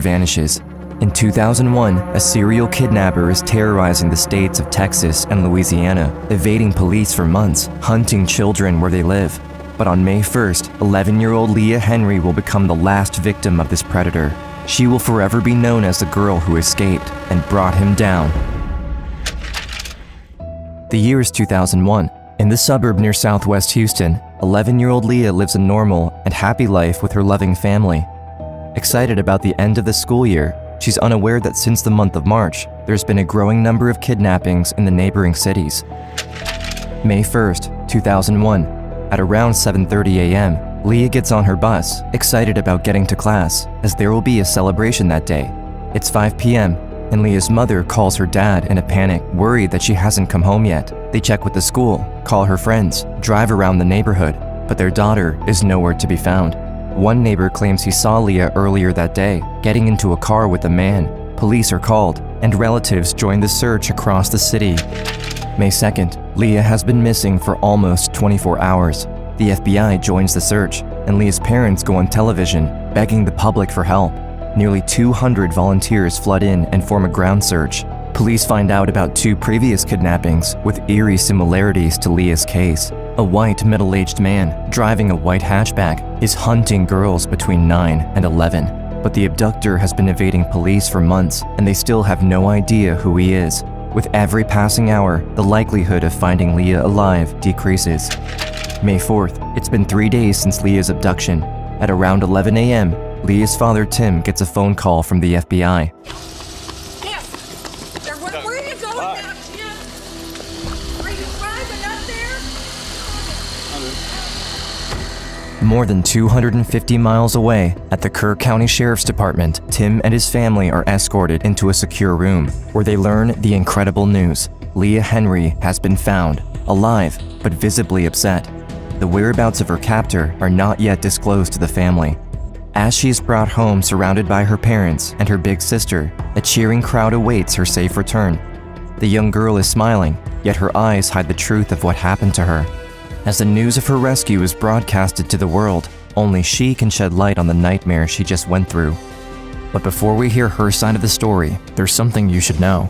vanishes. In 2001, a serial kidnapper is terrorizing the states of Texas and Louisiana, evading police for months, hunting children where they live. But on May 1st, 11-year-old Leah Henry will become the last victim of this predator. She will forever be known as the girl who escaped and brought him down. The year is 2001. In the suburb near southwest Houston, 11-year-old Leah lives a normal and happy life with her loving family. Excited about the end of the school year, she's unaware that since the month of March, there's been a growing number of kidnappings in the neighboring cities. May 1st, 2001. At around 7:30 a.m., Leah gets on her bus, excited about getting to class, as there will be a celebration that day. It's 5 p.m., and Leah's mother calls her dad in a panic, worried that she hasn't come home yet. They check with the school, call her friends, drive around the neighborhood, but their daughter is nowhere to be found. One neighbor claims he saw Leah earlier that day, getting into a car with a man. Police are called, and relatives join the search across the city. May 2nd, Leah has been missing for almost 24 hours. The FBI joins the search, and Leah's parents go on television, begging the public for help. Nearly 200 volunteers flood in and form a ground search. Police find out about 2 previous kidnappings with eerie similarities to Leah's case. A white middle-aged man, driving a white hatchback, is hunting girls between 9 and 11. But the abductor has been evading police for months, and they still have no idea who he is. With every passing hour, the likelihood of finding Leah alive decreases. May 4th, it's been 3 days since Leah's abduction. At around 11 a.m., Leah's father Tim gets a phone call from the FBI. Where are you going now, Tim? Are you driving up there? More than 250 miles away, at the Kerr County Sheriff's Department, Tim and his family are escorted into a secure room, where they learn the incredible news. Leah Henry has been found, alive, but visibly upset. The whereabouts of her captor are not yet disclosed to the family. As she is brought home surrounded by her parents and her big sister, a cheering crowd awaits her safe return. The young girl is smiling, yet her eyes hide the truth of what happened to her. As the news of her rescue is broadcasted to the world, only she can shed light on the nightmare she just went through. But before we hear her side of the story, there's something you should know.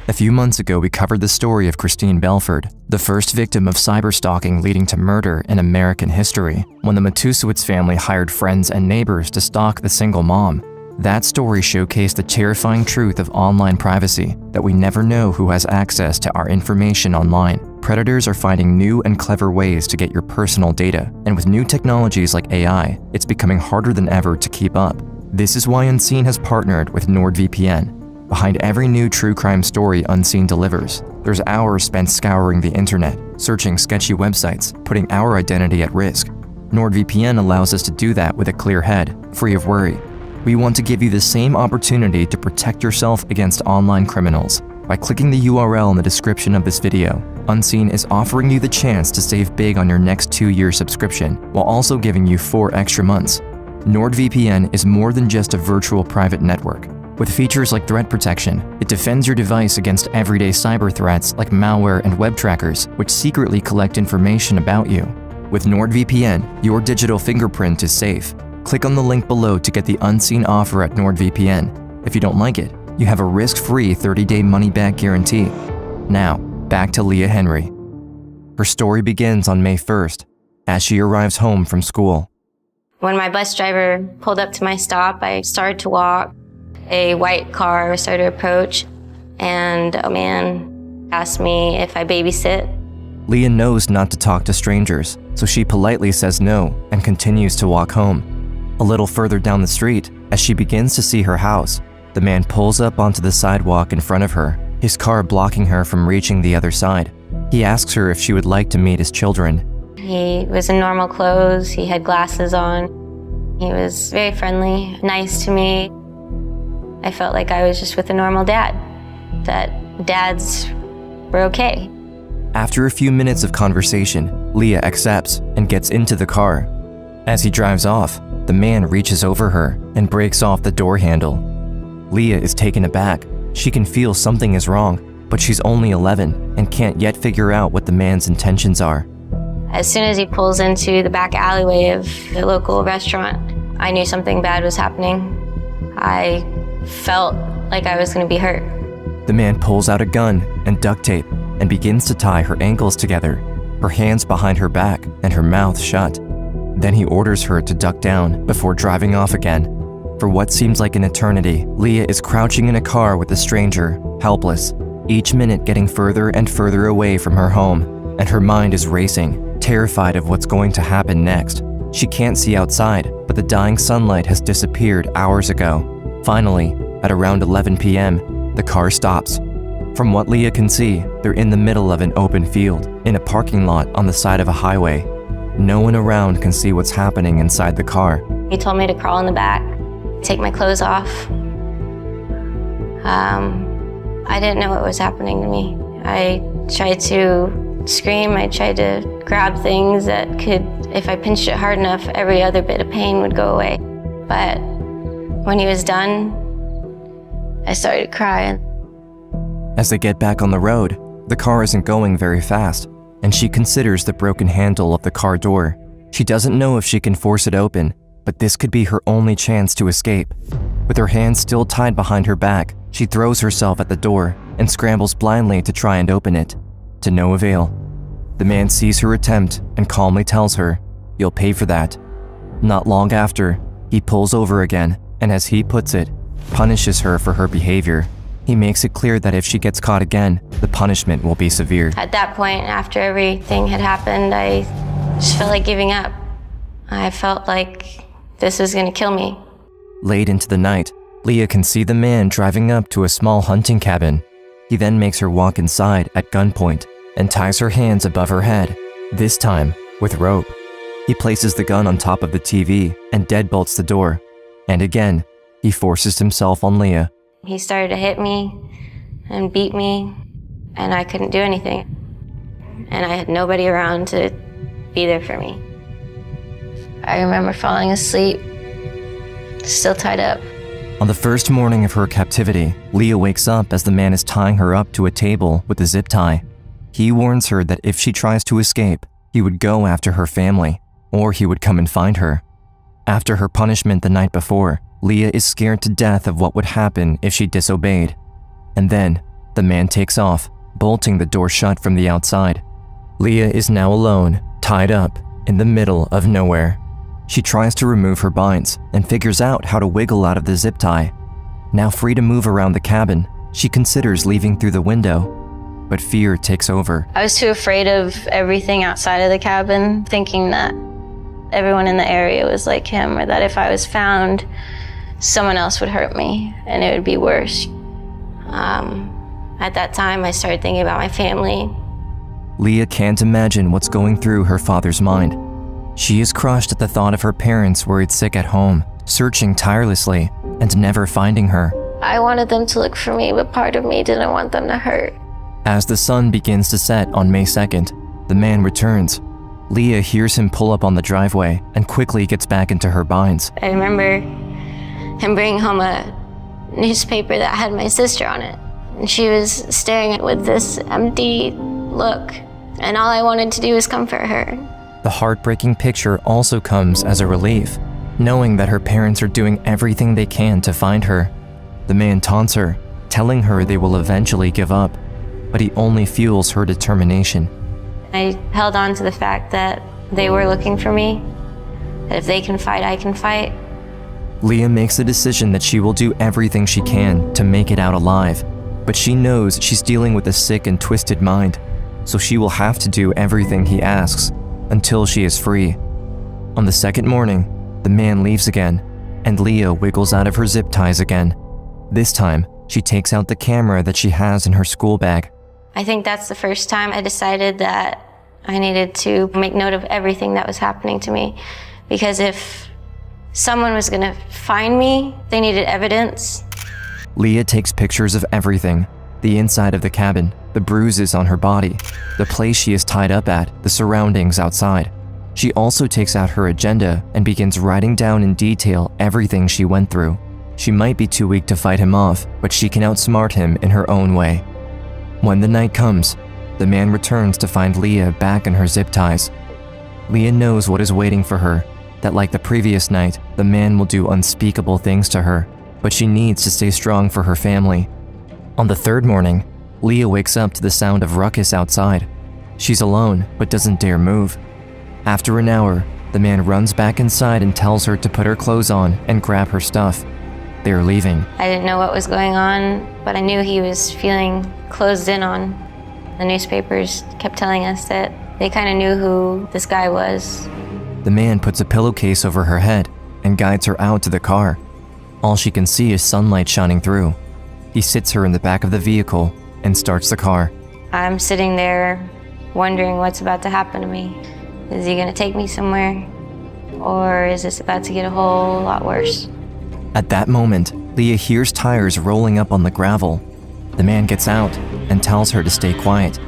A few months ago, we covered the story of Christine Belford, the first victim of cyberstalking leading to murder in American history, when the Matusewicz family hired friends and neighbors to stalk the single mom. That story showcased the terrifying truth of online privacy, that we never know who has access to our information online. Predators are finding new and clever ways to get your personal data, and with new technologies like AI, it's becoming harder than ever to keep up. This is why Unseen has partnered with Nord VPN. Behind every new true crime story Unseen delivers, there's hours spent scouring the internet, searching sketchy websites, putting our identity at risk. NordVPN allows us to do that with a clear head, free of worry. We want to give you the same opportunity to protect yourself against online criminals. By clicking the URL in the description of this video, Unseen is offering you the chance to save big on your next 2-year subscription, while also giving you 4 extra months. NordVPN is more than just a virtual private network. With features like threat protection, it defends your device against everyday cyber threats like malware and web trackers, which secretly collect information about you. With NordVPN, your digital fingerprint is safe. Click on the link below to get the Unseen offer at NordVPN. If you don't like it, you have a risk-free 30-day money-back guarantee. Now, back to Leah Henry. Her story begins on May 1st, as she arrives home from school. When my bus driver pulled up to my stop, I started to walk. A white car started to approach, and a man asked me if I babysit. Leah knows not to talk to strangers, so she politely says no and continues to walk home. A little further down the street, as she begins to see her house, the man pulls up onto the sidewalk in front of her, his car blocking her from reaching the other side. He asks her if she would like to meet his children. He was in normal clothes, he had glasses on. He was very friendly, nice to me. I felt like I was just with a normal dad, that dads were okay. After a few minutes of conversation, Leah accepts and gets into the car. As he drives off, the man reaches over her and breaks off the door handle. Leah is taken aback. She can feel something is wrong, but she's only 11 and can't yet figure out what the man's intentions are. As soon as he pulls into the back alleyway of the local restaurant, I knew something bad was happening. I felt like I was going to be hurt. The man pulls out a gun and duct tape and begins to tie her ankles together, her hands behind her back and her mouth shut. Then he orders her to duck down before driving off again. For what seems like an eternity, Leah is crouching in a car with a stranger, helpless, each minute getting further and further away from her home, and her mind is racing, terrified of what's going to happen next. She can't see outside, but the dying sunlight has disappeared hours ago. Finally, at around 11 p.m., the car stops. From what Leah can see, they're in the middle of an open field, in a parking lot on the side of a highway. No one around can see what's happening inside the car. He told me to crawl in the back, take my clothes off. I didn't know what was happening to me. I tried to scream, I tried to grab things that could, if I pinched it hard enough, every other bit of pain would go away. But when he was done, I started crying. As they get back on the road, the car isn't going very fast, and she considers the broken handle of the car door. She doesn't know if she can force it open, but this could be her only chance to escape. With her hands still tied behind her back, she throws herself at the door and scrambles blindly to try and open it. To no avail. The man sees her attempt and calmly tells her, "You'll pay for that." Not long after, he pulls over again, and as he puts it, punishes her for her behavior. He makes it clear that if she gets caught again, the punishment will be severe. At that point, after everything had happened, I just felt like giving up. I felt like this was gonna kill me. Late into the night, Leah can see the man driving up to a small hunting cabin. He then makes her walk inside at gunpoint and ties her hands above her head, this time with rope. He places the gun on top of the TV and deadbolts the door. And again, he forces himself on Leah. He started to hit me and beat me, and I couldn't do anything. And I had nobody around to be there for me. I remember falling asleep, still tied up. On the first morning of her captivity, Leah wakes up as the man is tying her up to a table with a zip tie. He warns her that if she tries to escape, he would go after her family, or he would come and find her. After her punishment the night before, Leah is scared to death of what would happen if she disobeyed. And then, the man takes off, bolting the door shut from the outside. Leah is now alone, tied up, in the middle of nowhere. She tries to remove her binds and figures out how to wiggle out of the zip tie. Now free to move around the cabin, she considers leaving through the window, but fear takes over. I was too afraid of everything outside of the cabin, thinking that everyone in the area was like him, or that if I was found, someone else would hurt me and it would be worse. At that time, I started thinking about my family. Leah can't imagine what's going through her father's mind. She is crushed at the thought of her parents worried sick at home, searching tirelessly and never finding her. I wanted them to look for me, but part of me didn't want them to hurt. As the sun begins to set on May 2nd, the man returns. Leah hears him pull up on the driveway and quickly gets back into her binds. I remember him bringing home a newspaper that had my sister on it. And she was staring at it with this empty look. And all I wanted to do was comfort her. The heartbreaking picture also comes as a relief, knowing that her parents are doing everything they can to find her. The man taunts her, telling her they will eventually give up, but he only fuels her determination. I held on to the fact that they were looking for me, that if they can fight, I can fight. Leah makes the decision that she will do everything she can to make it out alive, but she knows she's dealing with a sick and twisted mind, so she will have to do everything he asks until she is free. On the second morning, the man leaves again, and Leah wiggles out of her zip ties again. This time, she takes out the camera that she has in her school bag. I think that's the first time I decided that I needed to make note of everything that was happening to me, because if someone was gonna find me, they needed evidence. Leah takes pictures of everything: the inside of the cabin, the bruises on her body, the place she is tied up at, the surroundings outside. She also takes out her agenda and begins writing down in detail everything she went through. She might be too weak to fight him off, but she can outsmart him in her own way. When the night comes, the man returns to find Leah back in her zip ties. Leah knows what is waiting for her, that like the previous night, the man will do unspeakable things to her. but she needs to stay strong for her family. On the third morning, Leah wakes up to the sound of ruckus outside. She's alone, but doesn't dare move. After an hour, the man runs back inside and tells her to put her clothes on and grab her stuff. They're leaving. I didn't know what was going on, but I knew he was feeling closed in on. The newspapers kept telling us that they kind of knew who this guy was. The man puts a pillowcase over her head and guides her out to the car. All she can see is sunlight shining through. He sits her in the back of the vehicle and starts the car. I'm sitting there wondering what's about to happen to me. Is he gonna take me somewhere? Or is this about to get a whole lot worse? At that moment, Leah hears tires rolling up on the gravel. The man gets out and tells her to stay quiet.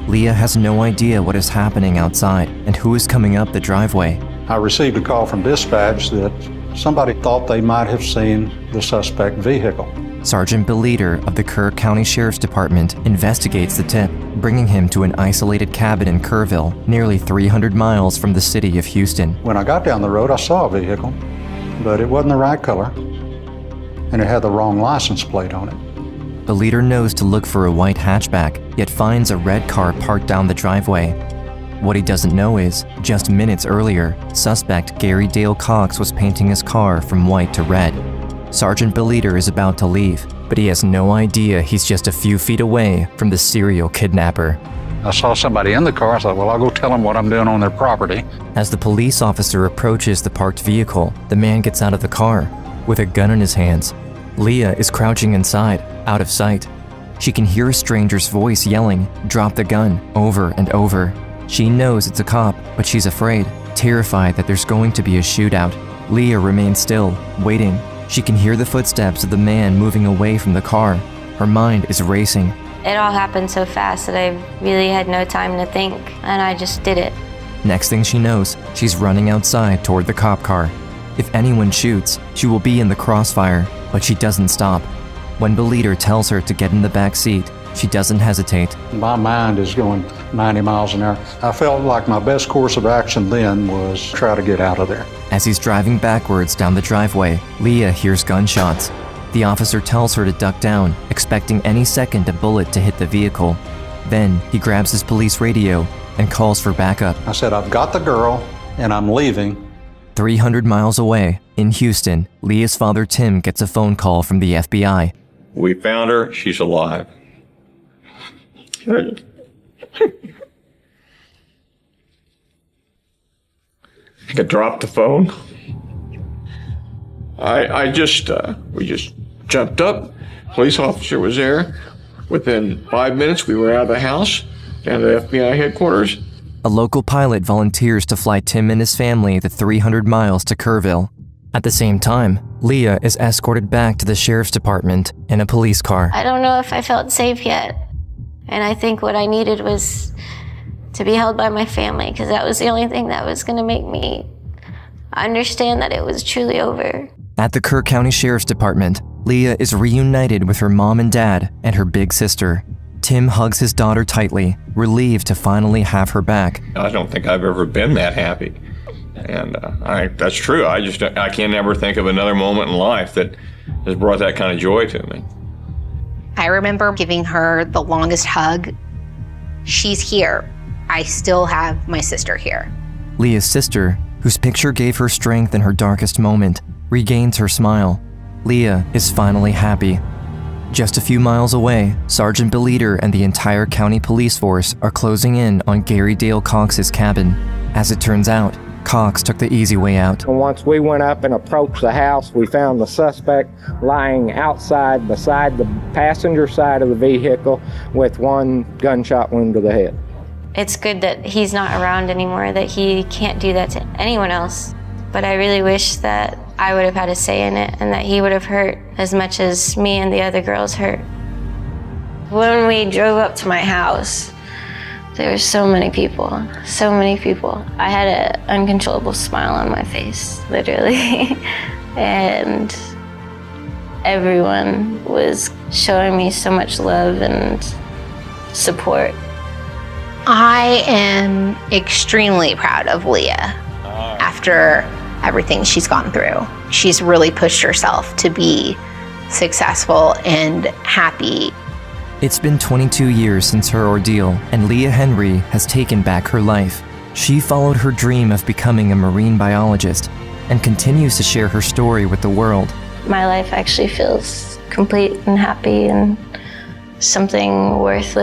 Leah has no idea what is happening outside and who is coming up the driveway. I received a call from dispatch that somebody thought they might have seen the suspect vehicle. Sergeant Beleder of the Kerr County Sheriff's Department investigates the tip, bringing him to an isolated cabin in Kerrville, nearly 300 miles from the city of Houston. When I got down the road, I saw a vehicle, but it wasn't the right color, and it had the wrong license plate on it. Beleder knows to look for a white hatchback, yet finds a red car parked down the driveway. What he doesn't know is, just minutes earlier, suspect Gary Dale Cox was painting his car from white to red. Sergeant Beleder is about to leave, but he has no idea he's just a few feet away from the serial kidnapper. I saw somebody in the car. I thought, well, I'll go tell them what I'm doing on their property. As the police officer approaches the parked vehicle, the man gets out of the car with a gun in his hands. Leah is crouching inside, out of sight. She can hear a stranger's voice yelling, "Drop the gun," over and over. She knows it's a cop, but she's afraid, terrified that there's going to be a shootout. Leah remains still, waiting. She can hear the footsteps of the man moving away from the car. Her mind is racing. It all happened so fast that I really had no time to think, and I just did it. Next thing she knows, she's running outside toward the cop car. If anyone shoots, she will be in the crossfire, but she doesn't stop. When Beleder tells her to get in the back seat, she doesn't hesitate. My mind is going 90 miles an hour. I felt like my best course of action then was try to get out of there. As he's driving backwards down the driveway, Leah hears gunshots. The officer tells her to duck down, expecting any second a bullet to hit the vehicle. Then he grabs his police radio and calls for backup. I said, I've got the girl and I'm leaving. 300 miles away, in Houston, Leah's father Tim gets a phone call from the FBI. We found her. She's alive. I dropped the phone. We just jumped up. Police officer was there. Within 5 minutes, we were out of the house, down to the FBI headquarters. A local pilot volunteers to fly Tim and his family the 300 miles to Kerrville. At the same time, Leah is escorted back to the sheriff's department in a police car. I don't know if I felt safe yet. And I think what I needed was to be held by my family, because that was the only thing that was going to make me understand that it was truly over. At the Kerr County Sheriff's Department, Leah is reunited with her mom and dad and her big sister. Tim hugs his daughter tightly, relieved to finally have her back. I don't think I've ever been that happy. And that's true. I can't ever think of another moment in life that has brought that kind of joy to me. I remember giving her the longest hug. She's here. I still have my sister here. Leah's sister, whose picture gave her strength in her darkest moment, regains her smile. Leah is finally happy. Just a few miles away, Sergeant Beleder and the entire county police force are closing in on Gary Dale Cox's cabin. As it turns out, Cox took the easy way out. And once we went up and approached the house, we found the suspect lying outside beside the passenger side of the vehicle with one gunshot wound to the head. It's good that he's not around anymore, that he can't do that to anyone else. But I really wish that I would have had a say in it and that he would have hurt as much as me and the other girls hurt. When we drove up to my house, there were so many people, so many people. I had an uncontrollable smile on my face, literally. And everyone was showing me so much love and support. I am extremely proud of Leah after everything she's gone through. She's really pushed herself to be successful and happy. It's been 22 years since her ordeal, and Leah Henry has taken back her life. She followed her dream of becoming a marine biologist and continues to share her story with the world. My life actually feels complete and happy and something worth living.